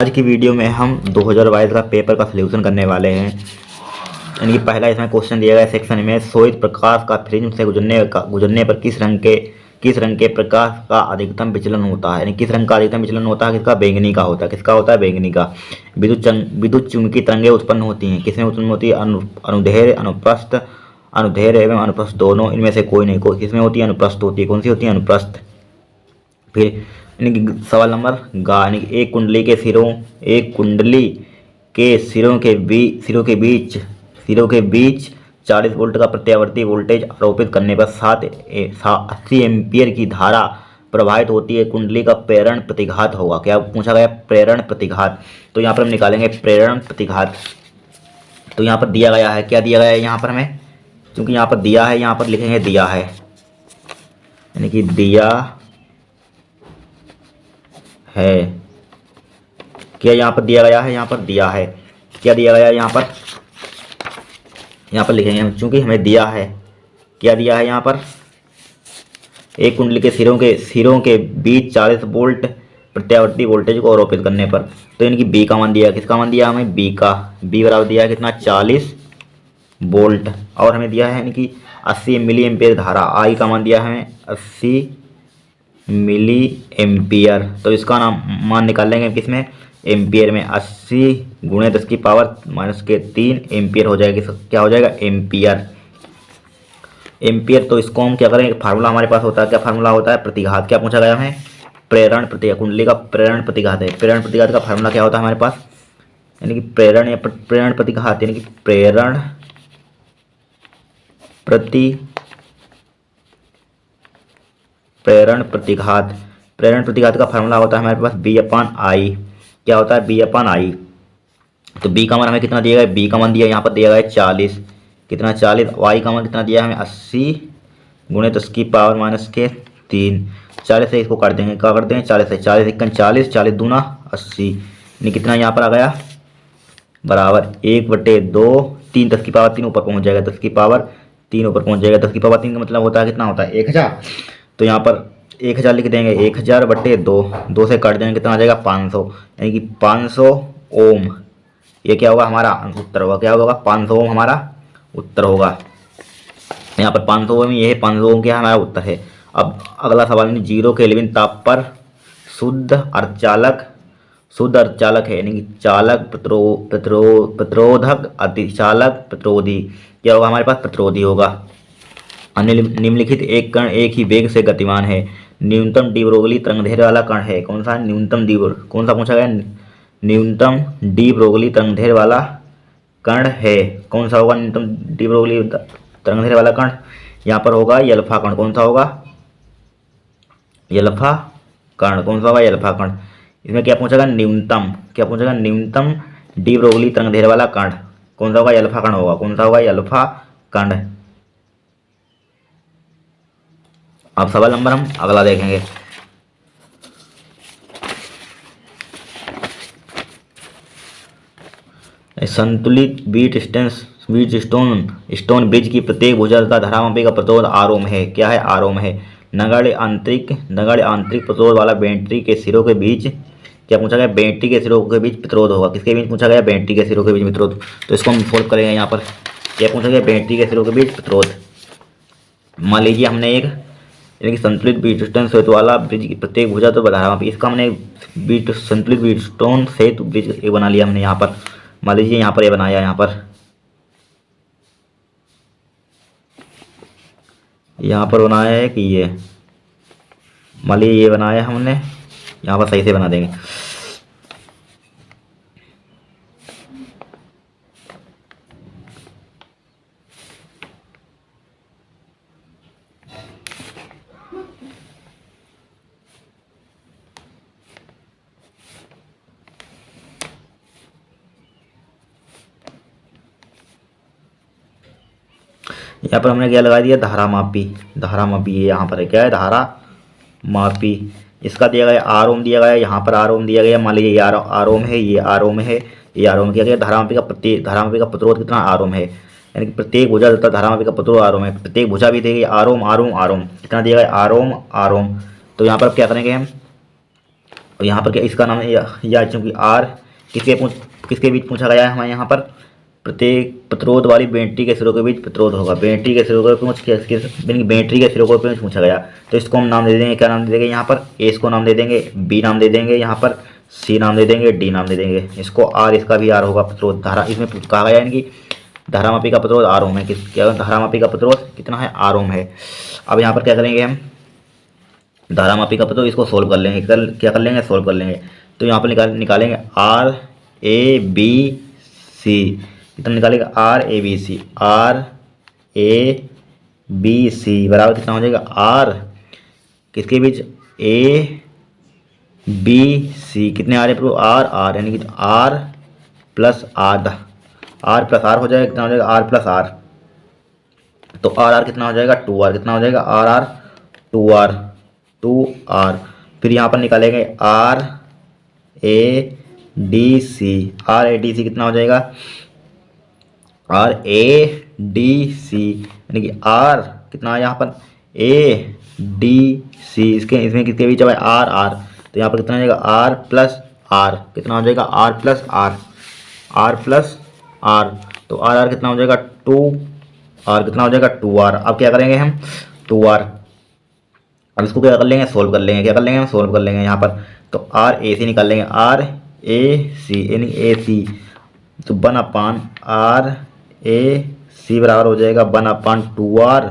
आज की वीडियो में हम 2022 का पेपर का सलूशन करने वाले हैं। यानी कि पहला इसमें क्वेश्चन दिया गया सेक्शन में, श्वेत प्रकाश का प्रिज्म से गुजरने पर किस रंग के प्रकाश का अधिकतम विचलन होता है। यानी किस रंग का अधिकतम विचलन होता है, किसका, बैंगनी का होता है। किसका होता है, बैंगनी का। विद्युत चुम्बकीय तरंगें उत्पन्न होती हैं, किसमें उत्पन्न होती है, अनुदैर्ध्य अनुप्रस्थ, अनुदैर्ध्य एवं अनुप्रस्थ दोनों, इनमें से कोई नहीं, कोई किसमें होती है, अनुप्रस्थ होती है। कौन सी होती है, अनुप्रस्थ। फिर यानी कि सवाल नंबर गा, यानी कि एक कुंडली के सिरों के बीच 40 वोल्ट का प्रत्यावर्ती वोल्टेज आरोपित करने पर 80 एम्पियर की धारा प्रवाहित होती है। कुंडली का प्रेरण प्रतिघात होगा। क्या पूछा गया, प्रेरण प्रतिघात। तो यहाँ पर हम निकालेंगे प्रेरण प्रतिघात। तो यहाँ पर दिया गया है, क्या दिया गया है यहाँ पर हमें, क्योंकि यहाँ पर दिया है, यहाँ पर लिखेंगे दिया है, यानी कि दिया है। क्या यहाँ पर दिया गया है, यहाँ पर दिया है, क्या दिया गया है यहाँ पर लिखेंगे हम, चूंकि हमें दिया है, क्या दिया है यहाँ पर, एक कुंडली के सिरों के बीच 40 वोल्ट प्रत्यावर्ती वोल्टेज को आरोपित करने पर। तो इनकी बी का मान दिया, किसका मान दिया हमें, बी का। बी बराबर दिया है कितना, 40 वोल्ट। और हमें दिया है यानी कि 80 मिली एम्पियर धारा। आई का मान दिया है हमें 80 मिली एम्पियर। तो इसका मान निकाल लेंगे किसमें, एम्पियर में। 80 गुणे 10 की पावर माइनस के 3 एम्पियर हो जाएगी। क्या हो जाएगा, एम्पियर। एम्पियर। तो इसको हम क्या करेंगे, फार्मूला हमारे पास होता है, क्या फार्मूला होता है, प्रतिघात। क्या पूछा गया हमें, प्रेरण प्रतिघात। कुंडली का प्रेरण प्रतिघात है। प्रेरण प्रतिघात का फार्मूला क्या होता है हमारे पास, यानी कि प्रेरण या प्रेरण प्रतिघात, यानी कि प्रेरण प्रतिघात का फार्मूला होता है हमारे पास बी अपान आई। क्या होता है, बी अपान आई। तो बी का मान हमें कितना दिया गया, बी का मान दिया यहाँ पर दिया गया 40, कितना 40। वाई का मान कितना दिया है हमें 80 गुणे 10 की पावर माइनस के 3। 40 से इसको काट देंगे, क्या करते हैं, 40 से 40 1 40, 40 दूना 80, यानी कितना यहाँ पर आ गया, बराबर 1/2। 3 10 की पावर 3 ऊपर पहुँच जाएगा, 10 की पावर 3 ऊपर पहुँच जाएगा। 10 की पावर 3 का मतलब होता है कितना होता है, 1000। तो यहाँ पर 1000 लिख देंगे, 1000/2, 2 से काट देंगे, कितना आ जाएगा 500, यानी कि 500 ओम। ये क्या होगा, हमारा उत्तर होगा। क्या होगा, 500 ओम हमारा उत्तर होगा। यहाँ पर 500 ओम, ये है 500 ओम, क्या हमारा उत्तर है। अब अगला सवाल में 0 केल्विन ताप पर शुद्ध अर्धचालक है, यानी कि चालक, प्रतिरोधक, अतिचालक, प्रतिरोधी। क्या होगा हमारे पास, प्रतिरोधी होगा। निम्नलिखित एक कण एक ही वेग से गतिमान है। न्यूनतम डी ब्रोगली तरंगदैर्घ्य वाला कण है। कौन सा, न्यूनतम डी, कौन सा पूछा गया, न्यूनतम डी ब्रोगली तरंगदैर्घ्य वाला कण है। कौन सा होगा न्यूनतम डी ब्रोगली तरंगदैर्घ्य वाला कण, यहाँ पर होगा यल्फा कण। कौन सा होगा, यल्फा कण। कौन सा होगा, यल्फा कण। इसमें क्या पूछेगा, न्यूनतम, क्या पूछेगा, न्यूनतम डी ब्रोगली तरंगदैर्घ्य वाला कण कौन सा होगा, यल्फा कण होगा। कौन सा होगा, यल्फा कण। अब सवाल नंबर हम अगला देखेंगे। संतुलित बीट स्टोन ब्रिज की प्रत्येक भुजा तथा धारामापी का प्रतिरोध आर ओम है। क्या है, आर ओम है। नगण्य आंतरिक प्रतिरोध वाला बैटरी के सिरों के बीच, क्या पूछा गया, बैटरी के सिरों के बीच प्रतिरोध होगा। किसके बीच पूछा गया, बैटरी के सिरों के बीच प्रतिरोध। तो इसको हम सोल्व करेंगे। यहाँ पर क्या पूछा गया, बैटरी के सिरों के बीच प्रतिरोध। मान लीजिए हमने एक, यानी कि संतुलित बीटस्टोन सेतु वाला ब्रिज की प्रत्येक भुजा तो धारामापी, इसका हमने संतुलित बीटस्टोन सेतु ब्रिज एक बना लिया हमने। यहाँ पर मान लीजिए, यहाँ पर ये बनाया, यहाँ पर बनाया है कि ये, मान लीजिए ये बनाया हमने, यहाँ पर सही से बना देंगे। यहाँ पर हमने क्या लगा दिया, धारामापी। ये यहाँ पर है, क्या है, धारा मापी। इसका दिया गया आर ओम दिया गया, यहाँ पर आर ओम दिया गया। मान लीजिए ये आर ओम है, ये आर ओम है, ये आर ओम किया गया। धारामापी का प्रतिरोध कितना, आर ओम है, यानी कि प्रत्येक भुजा तथा धारामापी का प्रतिरोध आर ओम है। प्रत्येक भुजा भी देगी आर ओम कितना दिया गया, आर ओम। तो यहाँ पर क्या करेंगे हम, और यहाँ पर क्या इसका नाम है या चूँकि आर किसके बीच पूछा गया है हमारे यहाँ पर, प्रत्येक प्रतिरोध वाली बैटरी के सिरों के बीच प्रतिरोध होगा। बैटरी के सिरों के बैटरी के सिरों के बीच पूछा गया, तो इसको हम नाम दे देंगे, क्या नाम दे देंगे यहाँ पर, ए इसको नाम दे देंगे, बी नाम दे देंगे, यहाँ पर सी नाम दे देंगे, डी नाम दे देंगे। इसको आर, इसका भी आर होगा प्रतिरोध धारा। इसमें कहा गया है कि धारामापी का प्रतिरोध आर ओम है। क्या धारामापी का प्रतिरोध कितना है, आर ओम है। अब यहाँ पर क्या करेंगे हम, धारामापी का प्रतिरोध इसको सोल्व कर लेंगे, क्या कर लेंगे, सोल्व कर लेंगे। तो यहाँ पर निकालेंगे आर ए बी सी, कितना निकालेगा, R A B C, R A B C बराबर कितना हो जाएगा, आर किसके बीच, ए बी सी, कितने आ रहे प्रूफ, आर आर, यानी कि R plus R, R plus R हो जाएगा, कितना हो जाएगा, आर प्लस आर। तो आर आर कितना हो जाएगा, टू आर, कितना हो जाएगा, R R two R, two R. फिर यहाँ पर निकालेंगे R A D C, R A D C कितना हो जाएगा, आर ए डी सी, यानी कि आर कितना है यहाँ पर, ए डी सी, इसमें किसके बीच है, आर आर। तो यहाँ पर कितना हो जाएगा, आर प्लस आर, कितना हो जाएगा, R plus R, R plus R. तो आर आर कितना हो जाएगा, टू आर, कितना हो जाएगा, टू आर। अब क्या करेंगे हम, टू आर, अब इसको क्या कर लेंगे, सोल्व कर लेंगे, क्या कर लेंगे हम, सोल्व कर लेंगे यहाँ पर। तो आर ए सी निकाल लेंगे, आर ए सी यानी ए सी, तो 1 आर ए सी बराबर हो जाएगा 1/2r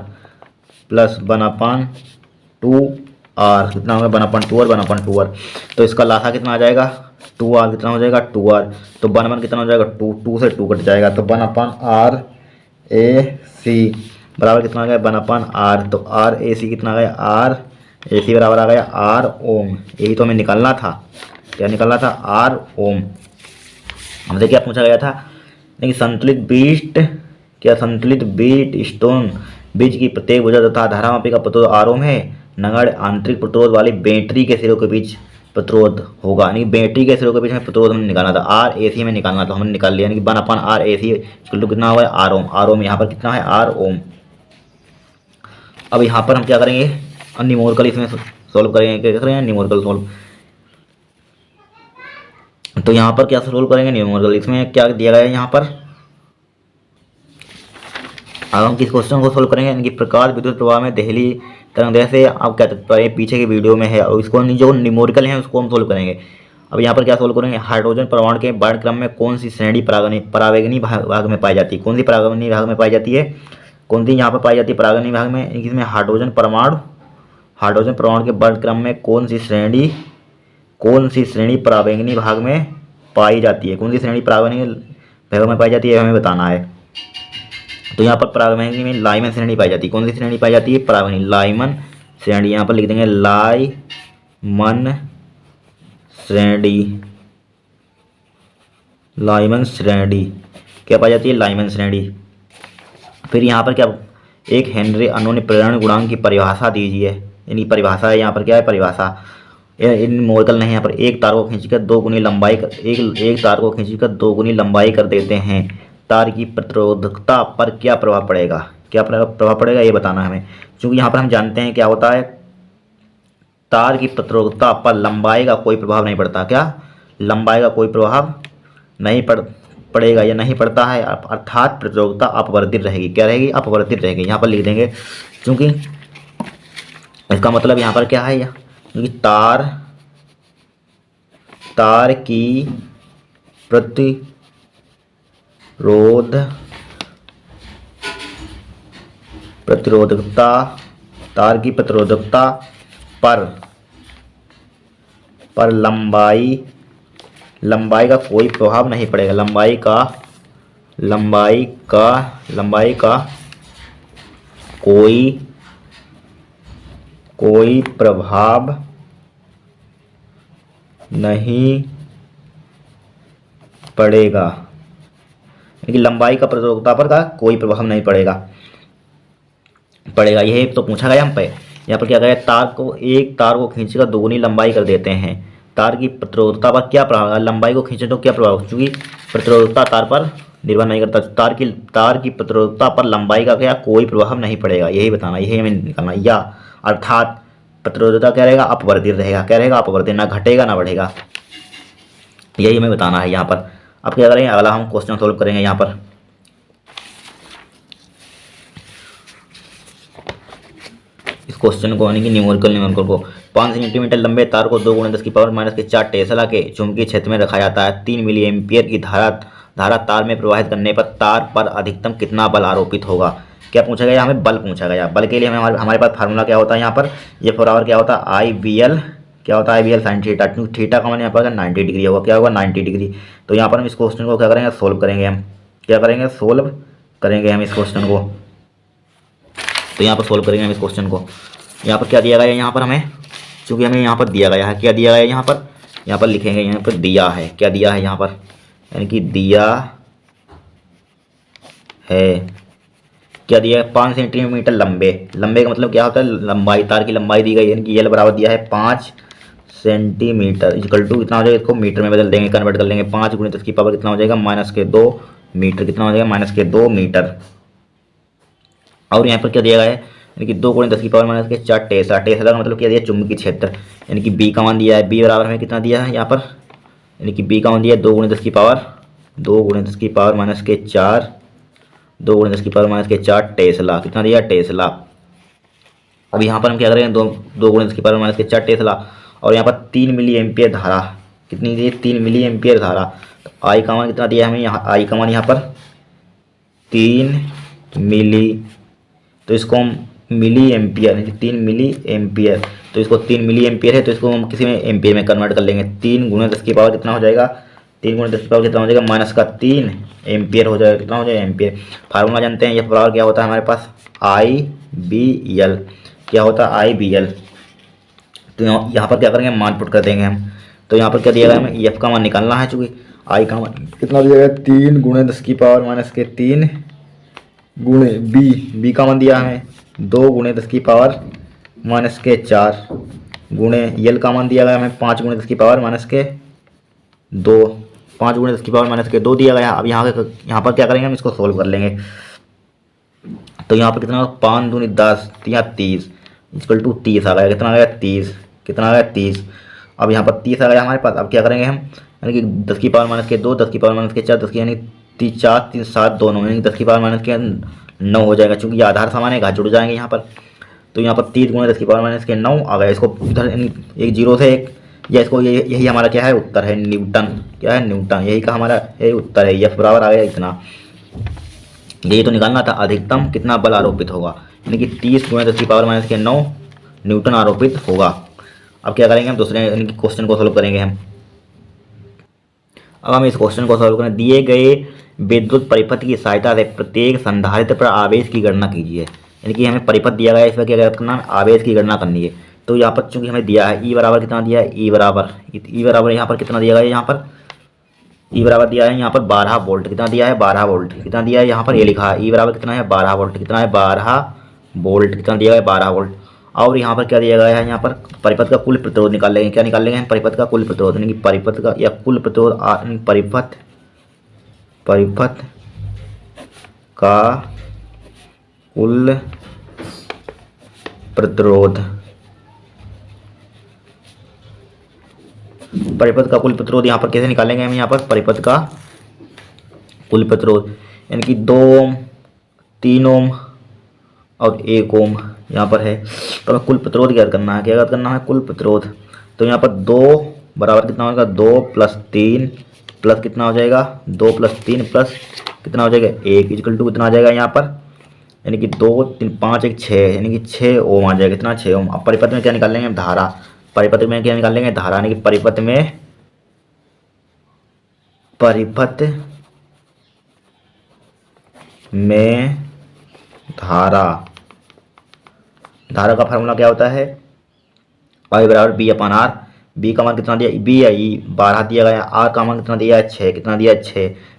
प्लस 1/2r, कितना होगा, 1/2 और 1/2r। तो इसका लासा कितना आ जाएगा, 2r, कितना हो जाएगा, 2r। तो 1 कितना हो जाएगा, 2, 2 से 2 कट जाएगा, तो 1/r ए सी बराबर कितना आ गया, 1/r। तो आर ए सी कितना आ गया, आर ए सी बराबर आ गया आर ओम। यही तो हमें निकालना था, क्या निकालना था, आर ओम। हमसे क्या पूछा गया था, देखिए संतुलित बीट, क्या संतुलित बीट स्टोन बीज की प्रत्येक भुजा तथा धारामापी का प्रतिरोध आर ओम है। नगण्य आंतरिक प्रतिरोध वाली बैटरी के सिरों के बीच प्रतिरोध होगा, यानी बैटरी के सिरों के बीच में प्रतिरोध हमने निकालना था, आर ए सी में निकालना था, हमने निकाल लिया, यानी कि 1/r ए सी कितना हुआ है, आर ओम। आर ओम यहाँ पर कितना है, आर ओम। अब यहाँ पर हम क्या करेंगे, न्यूमेरिकल इसमें सोल्व करेंगे, क्या करेंगे, न्यूमेरिकल सोल्व। तो यहाँ पर क्या सोल्व करेंगे, न्यूमेरिकल। इसमें क्या दिया गया है यहाँ पर, अब हम किस क्वेश्चन को सोल्व करेंगे, इनकी प्रकाश विद्युत प्रवाह में देहली तरंग जैसे आप क्या पीछे की वीडियो में है, और इसको जो न्यूमेरिकल है उसको हम सोल्व करेंगे। अब यहाँ पर क्या सोल्व करेंगे, हाइड्रोजन परमाणु के वर्ण क्रम में कौन सी श्रेणी परावैंगनी भाग में पाई जाती है, कौन सी परावैंगनी भाग में पाई जाती है, कौन सी यहाँ पर पाई जाती है परावैंगनी भाग में, इसमें हाइड्रोजन परमाणु के वर्ण क्रम में कौन सी श्रेणी परावैंगनी भाग में पाई जाती है, कौन सी श्रेणी परावैंगनी भाग में पाई जाती है, हमें बताना है। तो यहाँ पर परावैंगनी में लाइमन श्रेणी पाई जाती है, कौन सी श्रेणी पाई जाती है, परावैंगनी लाइमन श्रेणी। यहाँ पर लिख देंगे लाइमन श्रेणी क्या पाई जाती है, लाइमन श्रेणी। फिर यहाँ पर क्या, एक हेनरी अनोनी प्रेरण गुणांक की परिभाषा दीजिए, यानी परिभाषा है यहाँ पर, क्या है परिभाषा, इन मोरिकल नहीं, यहाँ पर एक तार को खींचकर 2 गुनी लंबाई एक तार को खींचकर 2 गुनी लंबाई कर देते हैं, तार की प्रतिरोधकता पर क्या प्रभाव पड़ेगा, क्या प्रभाव पड़ेगा ये बताना है हमें। क्योंकि यहाँ पर हम जानते हैं क्या होता है, तार की प्रतिरोधकता पर लंबाई का कोई प्रभाव नहीं पड़ता, क्या लंबाई का कोई प्रभाव नहीं पड़ेगा या नहीं पड़ता है, अर्थात प्रतिरोधकता अपवर्तित रहेगी, क्या रहेगी, अपवर्तित रहेगी। यहाँ पर लिख देंगे, क्योंकि इसका मतलब यहाँ पर क्या है, क्योंकि तार की प्रतिरोधकता तार की प्रतिरोधकता पर लंबाई का कोई प्रभाव नहीं पड़ेगा, लंबाई का कोई प्रभाव नहीं पड़ेगा, यानी लंबाई का प्रतिरोधकता पर का कोई प्रभाव नहीं पड़ेगा। यही तो पूछा गया हम पे। यहाँ पर क्या करें, एक तार को खींचकर 2 गुनी लंबाई कर देते हैं, तार की प्रतिरोधकता पर क्या प्रभाव, लंबाई को खींचे तो क्या प्रभाव, क्योंकि प्रतिरोधकता तार पर निर्भर नहीं करता, तार की प्रतिरोधकता पर लंबाई का क्या कोई प्रभाव नहीं पड़ेगा, यही बताना, यही हमें निकालना। या अर्थात प्रतिरोधकता क्या रहेगा, अपवर्तित रहेगा। क्या रहेगा, अपवर्तित, ना घटेगा ना बढ़ेगा। यही हमें बताना है यहाँ पर। अब क्या करेंगे, अगला हम क्वेश्चन सोल्व करेंगे यहाँ पर। इस क्वेश्चन को यानी कि न्यूमेरिकल को 5 सेंटीमीटर लंबे तार को 2 × 10⁻⁴ टेस्ला के चुंबकीय क्षेत्र में रखा जाता है। 3 मिली एम्पियर की धारा तार में प्रवाहित करने पर तार पर अधिकतम कितना बल आरोपित होगा। क्या पूछा गया, हमें बल पूछा गया। बल के लिए हमें हमारे पास फार्मूला क्या होता है यहाँ पर, ये बराबर क्या होता है, आई बी एल, क्या होता है, I B L sine theta. Theta का मान यहाँ पर 90 डिग्री होगा। क्या होगा, 90 डिग्री। तो यहाँ पर हम इस क्वेश्चन को क्या करेंगे, सोल्व करेंगे। हम क्या करेंगे, सोल्व करेंगे हम इस क्वेश्चन को। तो यहाँ पर सोल्व करेंगे हम इस क्वेश्चन को। यहाँ पर क्या दिया गया है, यहाँ पर हमें, चूँकि हमें यहाँ पर दिया गया है, क्या दिया गया है यहाँ पर लिखेंगे, यहाँ पर दिया है, क्या दिया है यहाँ पर, यानी कि दिया है, क्या दिया है, 5 सेंटीमीटर लंबे। लंबे का मतलब क्या होता है, लंबाई, तार की लंबाई दी गई है, यानी कि एल बराबर दिया है 5 सेंटीमीटर, इक्वल टू कितना हो जाएगा, इसको मीटर में बदल देंगे, कन्वर्ट कर लेंगे। 5 × 10⁻⁴ कितना हो जाएगा, -2 मीटर। कितना हो जाएगा, -2 मीटर। और यहाँ पर क्या दिया गया है, यानी कि 2 × 10⁻⁴ टेस्ला। टेस्ला का मतलब क्या दिया है, चुंबकीय क्षेत्र, यानी कि बी का मान दिया है। बी बराबर हमें कितना दिया है यहाँ पर, यानी कि बी का मान दिया है 2 × 10⁻⁴ 2 × 10⁻⁴ टेस्ला। कितना दिया है, टेस्ला। अब यहाँ पर हम क्या करेंगे, 2 × 10⁻⁴ टेस्ला, और यहाँ पर 3 मिली एम्पियर धारा, कितनी दी है, 3 मिली एम्पियर धारा। तो आई का मान कितना दिया है हमें, यहाँ आई का मान यहाँ पर 3 मिली, तो इसको हम मिली एम्पियर, 3 मिली एम्पियर, तो इसको 3 मिली एम्पियर है, तो इसको हम किसी में एम्पियर में कन्वर्ट कर लेंगे। 3 × 10⁻⁴ कितना हो जाएगा, 3 × 10⁻⁴ कितना हो जाएगा, -3 एम्पियर हो जाएगा। कितना हो जाएगा, एम्पियर। फार्मूला जानते हैं, ये बराबर क्या होता है हमारे पास, आई बी एल। क्या होता है, आई बी एल। तो यहाँ पर क्या करेंगे, मान पुट कर देंगे हम। तो यहाँ पर क्या दिया गया, हमें एफ का मान निकालना है, चूँकि आई का मान कितना दिया गया, 3 × 10⁻⁻3 गुणे बी का मान दिया हमें 2 × 10⁻⁴ गुणे यल का मान दिया गया हमें 5 × 10⁻⁻2 5 × 10⁻⁻2 दिया गया। अब यहाँ पर क्या करेंगे, हम इसको सोल्व कर लेंगे। तो यहाँ पर कितना, 5 दूनी 10 या 30 इक्वल टू 30 आ गया। कितना आ गया, 30। कितना आ गया, 30। अब यहाँ पर 30 आ गया हमारे पास। अब क्या करेंगे हम, यानी कि 10⁻⁻2 10⁻⁻4 10 यानी 4 3 7 दोनों, यानी 10⁻⁹ हो जाएगा, चूँकि ये आधार समान है, घात जुड़ जाएंगे यहाँ पर। तो यहाँ पर 30 × 10⁻⁹ आ गया। इसको इधर एक जीरो से एक, या इसको यही हमारा क्या है, उत्तर है, न्यूटन। क्या है, न्यूटन। यही का हमारा यही उत्तर है। यह बराबर आ गया इतना। यही तो निकालना था, अधिकतम कितना बल आरोपित होगा, यानी कि 30 × 10⁻⁹ न्यूटन आरोपित होगा। अब क्या करेंगे हम, दूसरे यानी कि क्वेश्चन को सोल्व करेंगे हम। अब हम इस क्वेश्चन को सोल्व करें। दिए गए विद्युत परिपथ की सहायता से प्रत्येक संधारित्र पर आवेश की गणना कीजिए। यानी कि हमें परिपथ दिया गया है, इसमें क्या करना है, आवेश की गणना करनी है। तो यहाँ पर चूंकि हमें दिया है ई बराबर कितना दिया है, ई बराबर यहाँ पर कितना दिया गया है, यहाँ पर ई बराबर दिया है यहाँ पर 12 वोल्ट। कितना दिया है, 12 वोल्ट। कितना दिया है, यहाँ पर ये लिखा है ई बराबर कितना है, 12 वोल्ट। कितना है, 12 वोल्ट। कितना दिया गया है, 12 वोल्ट। और यहाँ पर क्या दिया गया है, यहाँ पर परिपथ का कुल प्रतिरोध निकाल लेंगे। क्या निकाल लेंगे हम, परिपथ का कुल प्रतिरोध, यानी कि परिपथ का या कुल प्रतिरोध, परिपथ का कुल प्रतिरोध, परिपथ का कुल प्रतिरोध यहाँ पर कैसे निकालेंगे हम, यहाँ पर परिपथ का कुल प्रतिरोध, यानी कि 2 ओम 3 ओम और 1 ओम यहाँ पर है। तो हमें कुल प्रतिरोध क्या करना है, क्या करना है, कुल प्रतिरोध। तो यहाँ पर 2 बराबर कितना होगा, 2 + 3 प्लस कितना हो जाएगा, 2 + 3 प्लस कितना हो जाएगा, 1 इक्वल टू कितना आ जाएगा यहाँ पर, यानी कि 2 3 5 1 6, यानी कि 6 ओम आ जाएगा। कितना, 6 ओम। अब परिपथ में क्या निकाल लेंगे, धारा। परिपथ में क्या निकाल लेंगे, धारा, यानी कि परिपथ में धारा का फार्मूला क्या होता है, I बराबर B/R। बी का मान कितना दिया, बी है 12 दिया गया। आर का मान कितना दिया है, 6। कितना दिया है,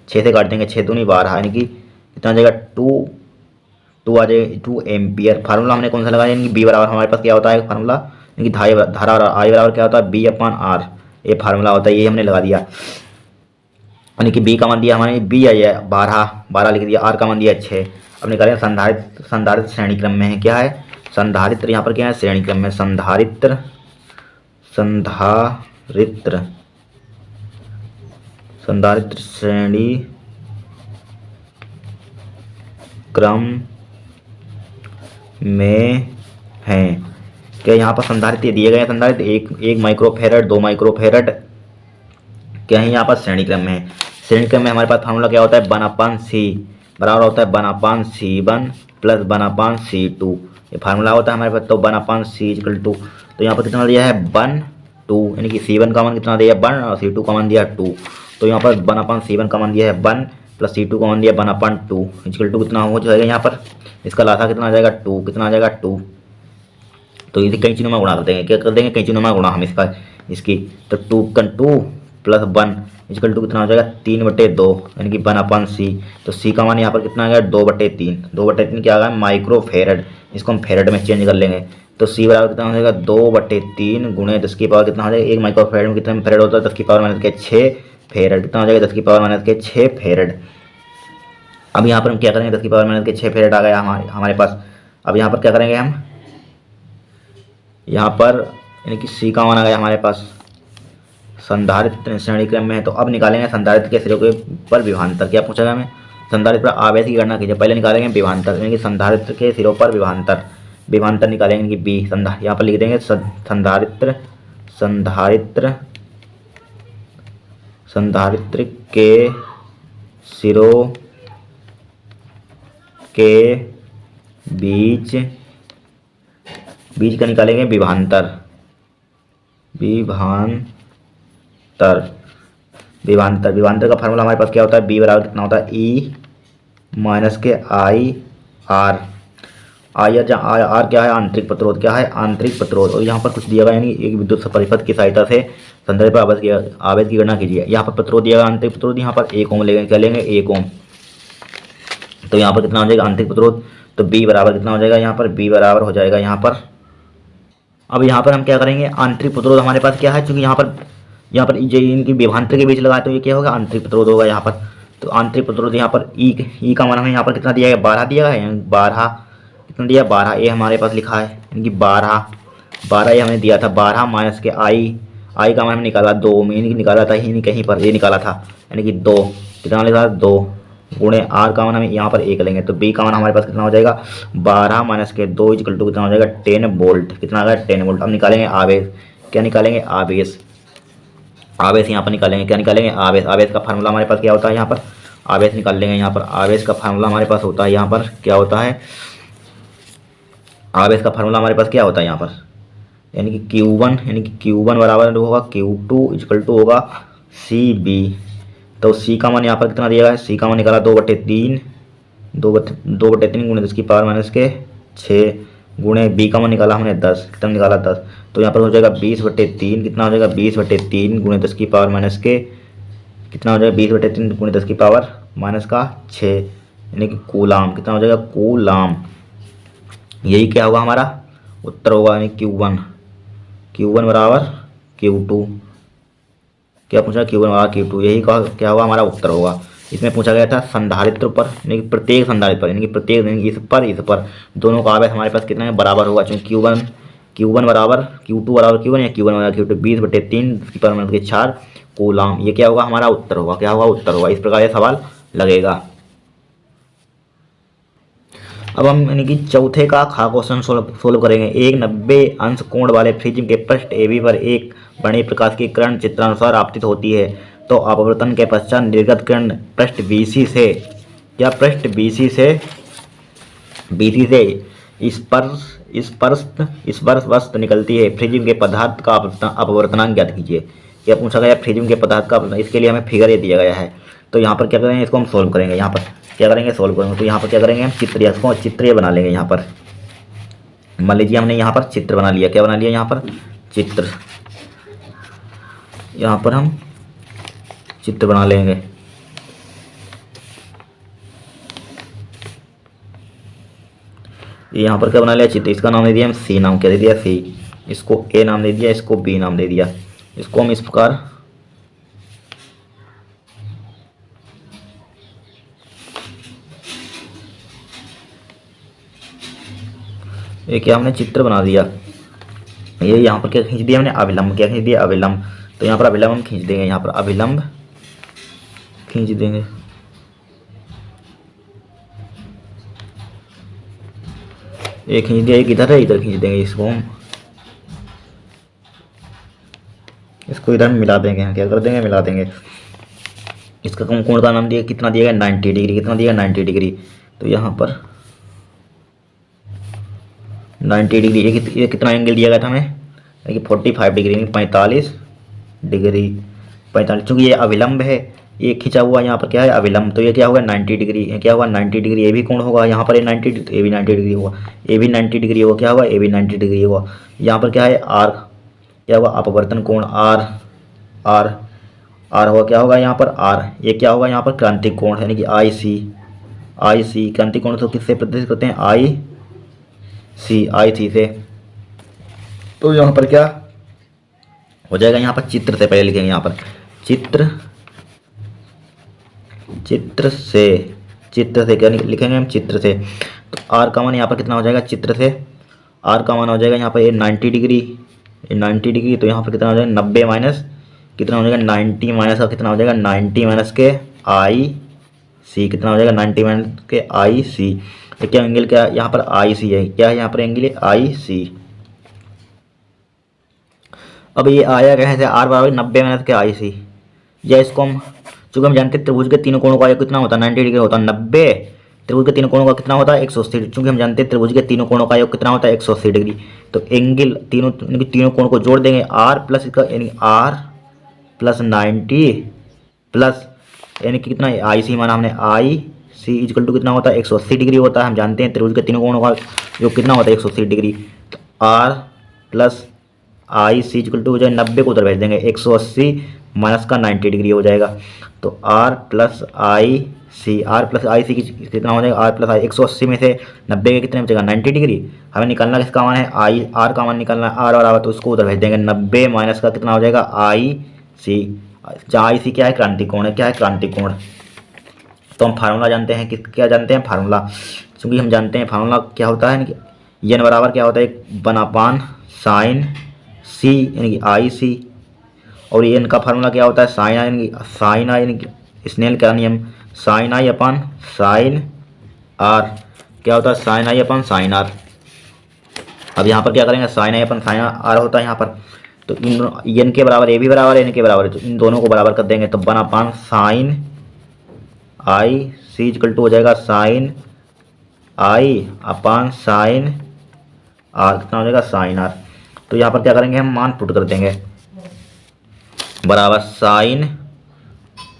6 से काट देंगे, 6 दूनी 12, यानी कि कितना आ जाएगा, 2 आ जाएगा, 2 एम्पियर। फार्मूला हमने कौन सा लगाया, यानी कि बी बराबर हमारे पास क्या होता है फार्मूला, यानी कि धारा आई बराबर क्या होता है, B/R। ये फार्मूला होता है, ये हमने लगा दिया। यानी कि बी का मान दिया हमारे, बी है 12 लिख दिया, आर का मान दिया 6। अब निकालें संधारित्र श्रेणी क्रम में है, क्या है, संधारित्र यहाँ पर क्या है, श्रेणी क्रम में संधारित्र, संधारित्र, संधारित्र श्रेणी क्रम में हैं। क्या यहाँ पर संधारित्र दिए गए हैं, संधारित्र एक माइक्रोफेरेड, 2 माइक्रोफेरेड क्या है यहाँ पर श्रेणी क्रम में है। श्रेणी क्रम में हमारे पास फार्मूला क्या होता है, 1/c बराबर होता है 1/c1 प्लस 1/c2, ये फार्मूला होता है हमारे पास। तो 1/c इक्वल टू, तो यहाँ पर कितना दिया है 1 2, यानी कि c1 का मान कितना दिया है 1 और c2 का मान दिया है 2। तो यहाँ पर 1/c1 का मान दिया है 1 प्लस c2 का मान दिया है 1/2 इक्वल टू कितना हो जाएगा यहाँ पर, इसका लासा कितना आ जाएगा 2, कितना आ जाएगा 2। तो इसे कई चीज़ों में गुणा कर देंगे, क्या कर देंगे, कई चीज़ों में गुणा हम इसकी। तो 2 प्लस 1 इक्वल टू कितना हो जाएगा 3/2, यानी कि 1/c। तो c का मान यहाँ पर कितना आ गया 2/3, 2/3 क्या आ गया माइक्रोफेरेड, इसको हम फेरेड में चेंज कर लेंगे। तो c बराबर कितना हो जाएगा 2/3 गुणे 10 की पावर कितना हो जाएगा, एक माइक्रोफेरेड में कितना फेरेड होता है 10 की पावर माइनस के 6 फेरेड, कितना हो जाएगा 10 की पावर माइनस के 6 फेरेड। अब यहाँ पर हम क्या करेंगे, 10 की पावर माइनस के 6 फेरेड आ गया हमारे पास। अब यहाँ पर क्या करेंगे हम, यहाँ पर यानी कि c का मान आ गया हमारे पास, संधारित्र श्रेणी क्रम में है। तो अब निकालेंगे संधारित्र के सिरों के पर विभवांतर। क्या पूछा गया हमें, संधारित्र पर आवेश की गणना कीजिए। पहले निकालेंगे विभवांतर, यानी कि संधारित्र के सिरों पर विभवांतर, विभवांतर निकालेंगे यानी कि बी यहाँ पर लिख देंगे संधारित्र, संधारित्र, संधारित्र के सिरों के बीच, बीच का निकालेंगे विभवांतर, विभवांतर, विभवांतर, विभवांतर का फार्मूला हमारे पास क्या होता है, बी बराबर कितना होता है E minus K I R. I R, R क्या है आंतरिक प्रतिरोध, क्या है आंतरिक प्रतिरोध। और यहाँ पर कुछ दिया गया यानी एक विद्युत परिपथ की सहायता से संधारित्र पर आवेश की गणना कीजिए। यहाँ पर प्रतिरोध दिया गया आंतरिक प्रतिरोध, यहाँ पर 1 ओम लेंगे, क्या लेंगे 1 ओम। तो यहाँ पर कितना हो जाएगा आंतरिक प्रतिरोध, तो बी बराबर कितना हो जाएगा यहाँ पर, बी बराबर हो जाएगा यहाँ पर। अब यहाँ पर हम क्या करेंगे, आंतरिक प्रतिरोध हमारे पास क्या है, चूंकि यहाँ पर इनकी विभवांतर के बीच लगाए तो ये क्या होगा आंतरिक प्रतिरोध होगा यहाँ पर। तो आंतरिक प्रतिरोध यहाँ पर ई का मान हमें यहाँ पर कितना दिया है 12 दिया है, 12 कितना दिया 12, ये हमारे पास लिखा है यानी कि 12 ये हमें दिया था 12 माइनस के आई का मान हमने निकाला 2 में, निकाला था ही नहीं कहीं पर, ये निकाला था यानी कि 2, कितना लिखा 2 गुणे आर का मान हमें यहाँ पर 1 लेंगे। तो बी का मान हमारे पास कितना हो जाएगा 12 माइनस के 2 इक्वल टू कितना हो जाएगा 10 वोल्ट, कितना आ गया 10 वोल्ट। अब निकालेंगे आवेश, क्या निकालेंगे आवेश, आवेश यहाँ पर निकालेंगे, क्या निकालेंगे आवेश। आवेश का फार्मूला हमारे पास क्या होता है यहाँ पर, आवेश निकाल लेंगे यहाँ पर। आवेश का फार्मूला हमारे पास होता है यहाँ पर क्या होता है, आवेश का फार्मूला हमारे पास क्या होता है यहाँ पर, यानी कि Q1, यानी कि Q1 बराबर होगा Q2 इक्वल टू होगा CB। तो C का मान यहाँ पर कितना दिया है, C का मान निकाला 2/3, 2/3 गुणे 10 की पावर माइनस के 6 गुणे B का मान निकाला हमने 10, कितना निकाला 10। तो यहाँ पर हो जाएगा 20/3, कितना हो जाएगा 20/3 गुणे 10 की पावर माइनस के, कितना हो जाएगा 20/3 गुणे 10 की पावर माइनस का 6, यानी कि कूलाम, कितना हो जाएगा कूलाम। यही क्या होगा हमारा उत्तर होगा, यानी Q1 बराबर Q2। क्या पूछा Q1 बराबर Q2, यही क्या होगा हमारा उत्तर होगा। इसमें पूछा गया था संधारित्र पर, यानी कि प्रत्येक संधारित्र पर, यानी कि प्रत्येक इस पर दोनों का आवेश हमारे पास कितना है बराबर होगा। चूँकि Q1 बराबर Q2 बराबर Q1 या Q1 बराबर Q2 20/3 की पावर माइनस के 4 कूलाम, ये क्या होगा हमारा उत्तर होगा, क्या होगा उत्तर होगा। इस प्रकार ये सवाल लगेगा। अब हम यानी कि चौथे का खा क्वेश्चन सोल्व करेंगे। एक 90 अंश कोण वाले प्रिज्म के पृष्ठ AB पर एक वर्णीय प्रकाश की किरण चित्रानुसार आपतित होती है, तो अपवर्तन के पश्चात निर्गत किरण पृष्ठ BC से या पृष्ठ BC से स्पर्शवस्त निकलती है। प्रिज्म के पदार्थ का अपवर्तनांक ज्ञात कीजिए। यह पूछा गया प्रिज्म के पदार्थ का, इसके लिए हमें फिगर ये दिया गया है। तो यहाँ पर क्या करेंगे, इसको हम सोल्व करेंगे। यहाँ पर क्या करेंगे, सोल्व करेंगे। तो यहाँ पर क्या करेंगे हम चित्र बना लेंगे। यहाँ पर मान लीजिए हमने यहाँ पर चित्र बना लिया, क्या बना लिया यहाँ पर चित्र, यहाँ पर हम चित्र बना लेंगे। यहाँ पर क्या बना लिया चित्र, इसका नाम दे दिया हम C, नाम क्या दे दिया C, इसको A नाम दे दिया, इसको B नाम दे दिया। इसको हम इस प्रकार ये क्या हमने चित्र बना दिया। ये यहाँ पर क्या खींच दिया हमने, अभिलंब। क्या खींच दिया, अभिलंब। तो यहाँ पर अभिलंब हम खींच देंगे, यहाँ पर अभिलंब खींच देंगे। ये खींच दिया, एक इधर है, इधर खींच देंगे इसको हम, इसको इधर मिला देंगे। हम क्या कर देंगे, मिला देंगे। इसका कोण का नाम दिया, कितना दिया गया, 90 डिग्री। कितना दिया, 90 डिग्री। तो यहाँ पर 90 डिग्री, ये कितना एंगल दिया गया था हमें, कि 45 डिग्री, 45 डिग्री। 45, चूँकि ये अविलंब है, ये खिंचा हुआ यहाँ पर क्या है, अविलंब। तो ये क्या होगा, 90 डिग्री। ये क्या होगा, 90 डिग्री। ये भी कोण होगा यहाँ पर, ये 90 डिग्री, ये भी 90 डिग्री होगा, ये भी 90 डिग्री होगा। क्या होगा, ये भी 90 डिग्री होगा। यहाँ पर क्या है, आर, क्या होगा, अपवर्तन कोण आर। आर आर होगा, क्या होगा यहाँ पर, आर। ये क्या होगा यहाँ पर, क्रांतिक कोण, यानी कि आई सी। आई सी क्रांतिक कोण तो किससे प्रदर्शित करते हैं, आई सी, आई सी से। तो यहाँ पर क्या हो जाएगा, यहाँ पर चित्र से पहले लिखेंगे, यहाँ पर चित्र, चित्र से। चित्र से क्या लिखेंगे हम, चित्र से। तो आर का मान यहाँ पर कितना हो जाएगा, चित्र से आर का मान हो जाएगा यहाँ पर, ये 90 डिग्री, ये 90 डिग्री। तो यहाँ पर कितना हो जाएगा, 90 माइनस कितना हो जाएगा, 90 माइनस का कितना हो जाएगा, 90 माइनस के आई सी। कितना हो जाएगा, 90 माइनस के आई सी। ये क्या एंगल, क्या यहाँ पर आई सी है, क्या है यहाँ पर एंगल, आई सी। अब ये आया कैसे, आर बराबर 90 माइनस के आई सी। या इसको हम, चूँकि हम जानते हैं त्रिभुज के तीनों कोणों का आयोग कितना होता है, 90 डिग्री होता है। 90 त्रिभुज के तीनों कोणों का कितना होता है, 180 डिग्री। चूँकि हम जानते हैं त्रिभुज के तीनों कोणों का आयोग कितना होता है, 180 डिग्री। तो एंगल तीनों, तीनों कोण को जोड़ देंगे, आर प्लस इसका, यानी आर प्लस 90 प्लस, यानी कि कितना, आई सी माना हमने, आई सी इजकल टू कितना होता है, 180 डिग्री होता है। हम जानते हैं त्रिभुज के तीनों कोणों का जो कितना होता है, 180 डिग्री। तो R plus I C equal to हो जाए, 90 को उधर भेज देंगे, 180 माइनस का 90 डिग्री हो जाएगा। तो R plus I C, R plus I C कितना हो जाएगा, आर प्लस आई, 180 में से 90 के कितने बचेगा, 90 डिग्री। हमें निकालना किसका मान है, आई, आर का मान निकालना है, आर और आर, तो उसको उधर भेज देंगे। 90 माइनस का कितना हो जाएगा, आई सी। जहाँ आई सी क्या है, क्रांतिक कोण है। क्या है, क्रांतिक कोण। तो हम फार्मूला जानते हैं, किस क्या जानते हैं, फार्मूला। क्योंकि हम जानते हैं फार्मूला क्या होता है, एन बराबर क्या होता है, 1/, साइन सी, यानी कि आई सी। और एन का फार्मूला क्या होता है, साइन आई, यानी कि साइन आई, यानी कि स्नेल का नियम, sine I upon sine R. क्या होता है, sine I upon sine R. अब यहाँ पर क्या करेंगे, sine I upon sine R होता है यहाँ पर। तो इन एन के बराबर ए भी बराबर है, एन के बराबर है, तो इन दोनों को बराबर कर देंगे। तो 1/, sine I C equal to हो जाएगा, sine I upon sine R. कितना हो जाएगा, साइन आर। तो यहाँ पर क्या करेंगे, हम मान पुट कर देंगे, बराबर साइन,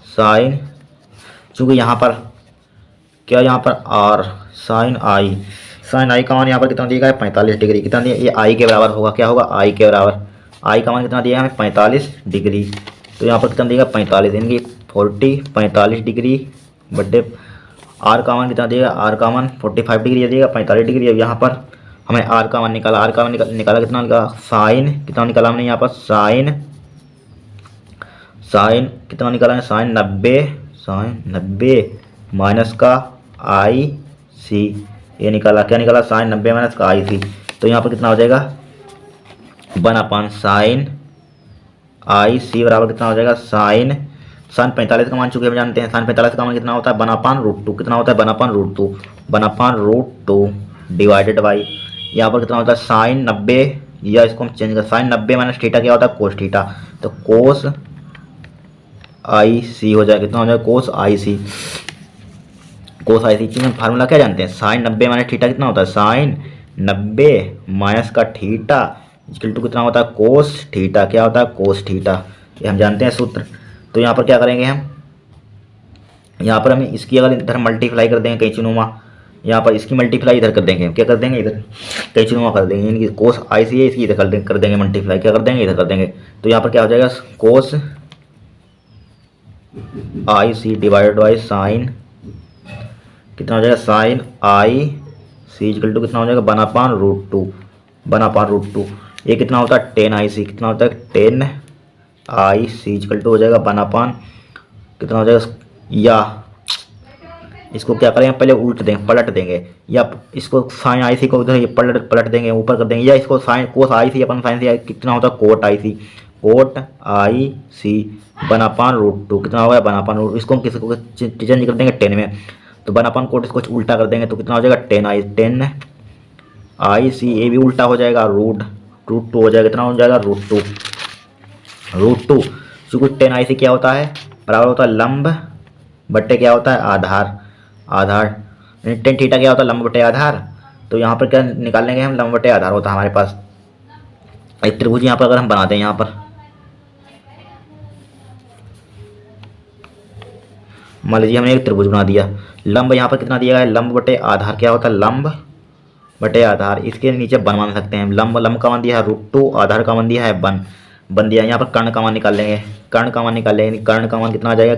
साइन, चूँकि यहाँ पर क्या, यहाँ पर आर, साइन आई, साइन आई का मान यहाँ पर कितना दिया है, 45 डिग्री। कितना दिया, ये आई के बराबर होगा। क्या होगा, आई के बराबर। आई का मान कितना दिया है हमें, 45 डिग्री। तो यहाँ पर कितना दिया, 45, यानी कि 45 डिग्री बड्डे। आर का मान कितना दिएगा, आर का मान 45 डिग्री दिएगा, 45 डिग्री। अब यहाँ पर हमें आर का मान निकाला, आर का मान निकाला कितना निकाला, साइन, कितना निकाला हमने यहाँ पर, साइन, साइन कितना निकाला है, साइन 90, साइन 90 माइनस का आई सी। ये निकाला, क्या निकाला, साइन 90 माइनस का आई सी। तो यहाँ पर कितना हो जाएगा, 1/, साइन आई सी बराबर कितना हो जाएगा, साइन 45 का मान, चुके हम जानते हैं साइन 45 का मान कितना होता है, 1/√2। कितना होता है, 1/√2, 1/√2 डिवाइडेड बाई, यहाँ पर कितना होता है, साइन 90, या इसको हम चेंज कर, साइन 90 माइनस थीटा क्या होता है, कोस थीटा। तो कोस आई सी हो जाएगा, कितना हो जाएगा, cos I C. Cos I सी की फार्मूला क्या जानते हैं, साइन 90 माइनस थीटा कितना होता है, साइन 90 माइनस का थीटा इक्वल टू कितना होता है, कोस थीटा। क्या होता है, कोस थीटा। ये हम जानते हैं सूत्र। तो यहाँ पर क्या करेंगे हम, यहाँ पर हमें इसकी अगर इधर मल्टीप्लाई कर देंगे कैंचीनुमा, यहाँ पर इसकी मल्टीप्लाई इधर कर देंगे, हम क्या कर देंगे, इधर कैंचीनुमा कर देंगे, यानी कि कोस आई सी है, इसकी इधर कर देंगे मल्टीप्लाई, क्या कर देंगे, इधर कर देंगे। तो यहाँ पर क्या हो जाएगा, cos I C divided by sine, कितना हो जाएगा, sine I C equal to कितना हो जाएगा, 1/√2, 1/√2। ये कितना होता है, 10 आई सी। कितना होता है, 10 आई सी इक्वल टू हो जाएगा 1/, कितना हो जाएगा, या इसको क्या करेंगे, पहले उल्ट देंगे, पलट देंगे, या इसको साइन आई सी को उधर ये पलट देंगे, ऊपर कर देंगे, या इसको sine cos I C upon sign सी कितना होता है कोट आई सी, कोट आई सी बनापान रूट 2 कितना होगा बनापान रूट, इसको हम किसी को चेंज कर देंगे 10 में, तो बनापान कोट इसको उल्टा कर देंगे तो कितना हो जाएगा 10 आई सी, ये भी उल्टा हो जाएगा रूट 2 हो जाएगा, कितना हो जाएगा रूट टू क्योंकि 10 आई सी क्या होता है बराबर होता है लंब बट्टे क्या होता है आधार 10 थीटा क्या होता है लंब बटे आधार, तो यहाँ पर क्या निकाल लेंगे हम लंब बटे आधार होता है हमारे पास। एक त्रिभुज यहाँ पर अगर हम बनाते हैं, यहाँ पर मान लीजिए हमने एक त्रिभुज बना दिया, लंब यहाँ पर कितना दिया है लंब बटे आधार क्या होता है लंब बटे आधार, इसके नीचे बन मान सकते हैं, लंब का मान दिया है रूट 2, आधार का मान दिया है बन दिया। यहाँ पर कर्ण का मान निकाल लेंगे, कर्ण का मान कितना आ जाएगा,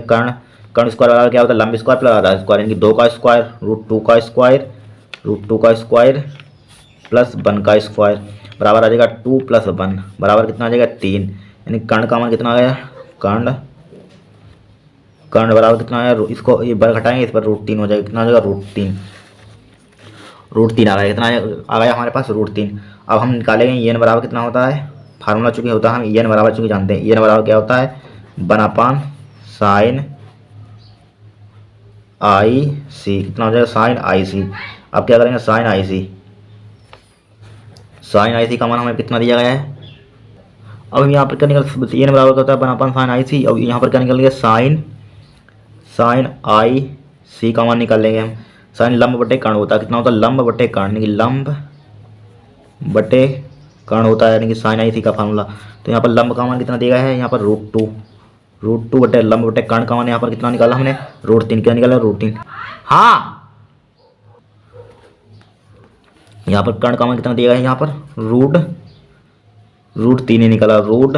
कर्ण स्क्वायर बराबर क्या होता है लंब स्क्वायर प्लस आधार स्क्वायर, यानी कि 2 का स्क्वायर रूट टू का स्क्वायर प्लस 1 का स्क्वायर बराबर आ जाएगा 2 प्लस 1 बराबर कितना आ जाएगा 3, यानी कर्ण का मान कितना आ गया, कर्ण बराबर कितना आया, इसको ये बर घटाएंगे इस पर रूट 3 हो जाएगा, कितना हो जाएगा रूट तीन आ रहा है, कितना आ गया हमारे पास रूट 3। अब हम निकालेंगे एन बराबर कितना होता है, फार्मूला चूँकि होता है हम एन बराबर चूँकि जानते हैं, एन बराबर क्या होता है बनापान साइन आई सी, कितना हो जाएगा साइन आई सी। अब क्या करेंगे साइन आई सी का मान हमें कितना दिया गया है, अब हम यहाँ पर क्या निकल एन बराबर क्या होता है बनापान साइन आई सी, अब यहाँ पर क्या निकल गया साइन आई सी का मान निकाल लेंगे हम, साइन लंब बटे कर्ण होता है, कितना होता है लंब बटे कर्ण, यानी कि लंब बटे कर्ण होता है, यानी कि साइन आई सी का फार्मूला। तो यहाँ पर लंब का मान कितना दिया गया है, यहाँ पर रूट टू बटे लंब बटे कर्ण का मान यहाँ पर कितना निकाला हमने रूट 3, क्या निकाला रूट 3। हाँ यहाँ पर कर्ण का मान कितना दिया गया है, यहाँ पर रूट 3 ही निकाला, रूट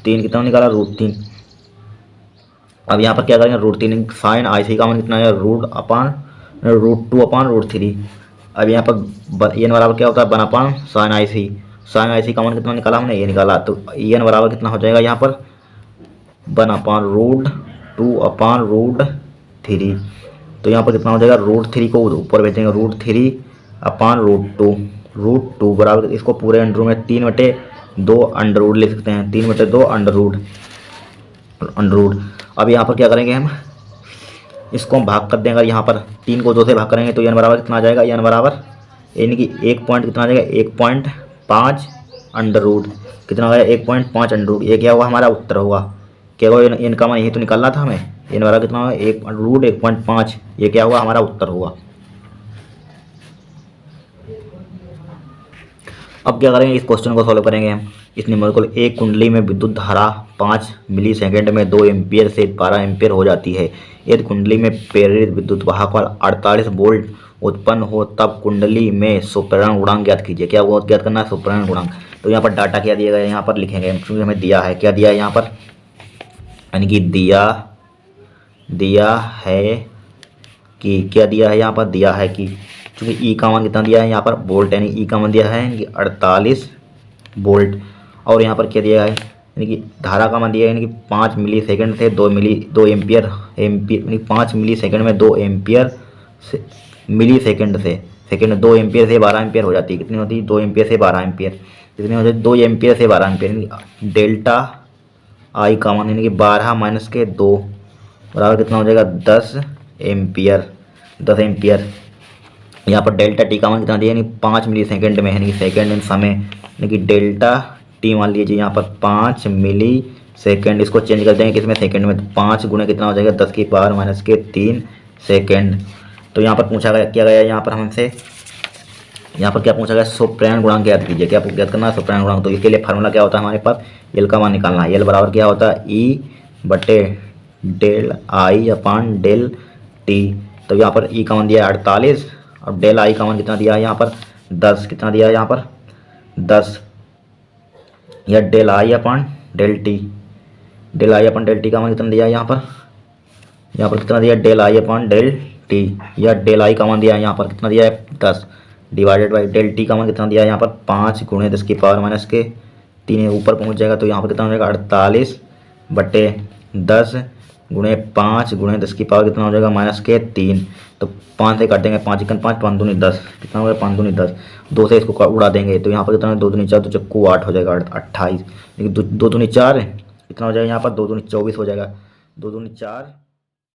3 कितना निकाला रूट 3। अब यहाँ पर क्या करेंगे रूट 3 साइन आई सी का मान कितना है रूट 2 अपान रूट 3। अब यहाँ पर एन बराबर क्या होता है बनापान साइन आई सी का मान कितना निकाला हमने ये निकाला, तो एन बराबर कितना हो जाएगा यहाँ पर बनापान रूट 2 अपान रूट 3। तो यहाँ पर कितना हो जाएगा रूट 3 को ऊपर भेजेंगे रूट 3 अपान रूट 2 बराबर इसको पूरे अंडर रूट में 3/2 अंडर रूट ले सकते हैं, 3/2 अंडर रूट। अब यहाँ पर क्या करेंगे हम इसको हम भाग कर देंगे, यहाँ पर 3 को 2 से भाग करेंगे तो एन बराबर कितना आ जाएगा, एन बराबर यानी कि 1 पॉइंट कितना आ जाएगा 1.5 अंडर रूट, कितना हो गया 1.5 अंडर रूट, ये क्या हुआ हमारा उत्तर होगा, क्या हुआ एन का मान यही तो निकालना था हमें, एन बराबर कितना होगा 1.5, ये क्या हुआ हमारा उत्तर हुआ। अब क्या करेंगे इस क्वेश्चन को सॉल्व करेंगे हम, इस न्यूमेरिकल एक कुंडली में विद्युत धारा 5 मिली सेकेंड में 2 एम्पियर से 12 एम्पियर हो जाती है, यदि कुंडली में प्रेरित विद्युत वाहक पर 48 वोल्ट उत्पन्न हो तब कुंडली में स्वप्रेरण गुणांक ज्ञात कीजिए। क्या वो ज्ञात करना है स्वप्रेरण गुणांक, तो यहाँ पर डाटा क्या दिया गया है यहाँ पर लिखेंगे क्योंकि हमें दिया है, क्या दिया है यहाँ पर यानी कि दिया है कि क्या दिया है यहाँ पर दिया है कि क्योंकि ई का मान कितना दिया है यहाँ पर वोल्ट, यानी ई का मान दिया है यानी कि 48 वोल्ट, और यहाँ पर क्या दिया है यानी कि धारा का मान दिया है यानी कि 5 मिली सेकेंड से 2 एम्पियर यानी 5 मिली सेकेंड में 2 एम्पियर से मिली सेकेंड से 2 एम्पियर से 12 एम्पियर हो जाती है, कितनी होती है 2 एम्पियर से 12 एम्पियर, कितनी होती है 2 एम्पियर से 12 एम्पियर, यानी डेल्टा आई का मान यानी कि 12 माइनस के 2 बराबर कितना हो जाएगा 10 एम्पियर। यहाँ पर डेल्टा टी का मान कितना दिया यानी 5 मिली सेकेंड में, यानी कि सेकेंड इन समय, यानी कि डेल्टा टी मान लीजिए यहाँ पर 5 मिली सेकेंड, इसको चेंज कर देंगे किसमें सेकेंड में, तो 5 गुणे कितना हो जाएगा 10 की पावर माइनस के 3 सेकेंड। तो यहाँ पर पूछा गया क्या गया यहाँ पर हमसे, यहाँ पर क्या पूछा गया स्वप्रेरण गुणांक ज्ञात कीजिए, क्या ज्ञात करना है स्वप्रेरण गुणांक, तो इसके लिए फार्मूला क्या होता है हमारे पास एल का मान निकालना है, एल बराबर क्या होता है ई बटे del I upon del T. तो यहाँ पर ई का मान दिया है 48 और डेल आई का मान कितना दिया है यहाँ पर 10, कितना दिया है यहाँ पर 10, या del I upon del T का मान कितना दिया है यहाँ पर कितना दिया है del I upon del T, या डेल आई का मान दिया है यहाँ पर कितना दिया है 10 डिवाइडेड बाई डेल टी का मान कितना दिया है यहाँ पर 5 गुणे 10 की पावर माइनस के 3 ऊपर पहुँच जाएगा, तो यहाँ पर कितना हो जाएगा 48/10 गुणे 5 गुणे 10 की पावर कितना हो जाएगा -3। तो 5 से काट देंगे, 5 एकन 5, 5 दूनी 10, कितना हो गया 5 दूनी 10। 2 से इसको उड़ा देंगे तो यहाँ पर कितना 2 दूनी 4, तो चक्कू 8 हो जाएगा 28। लेकिन 2 दूनी 4 कितना हो जाएगा यहाँ पर 2 दूनी 24 हो जाएगा। 2 दूनी 4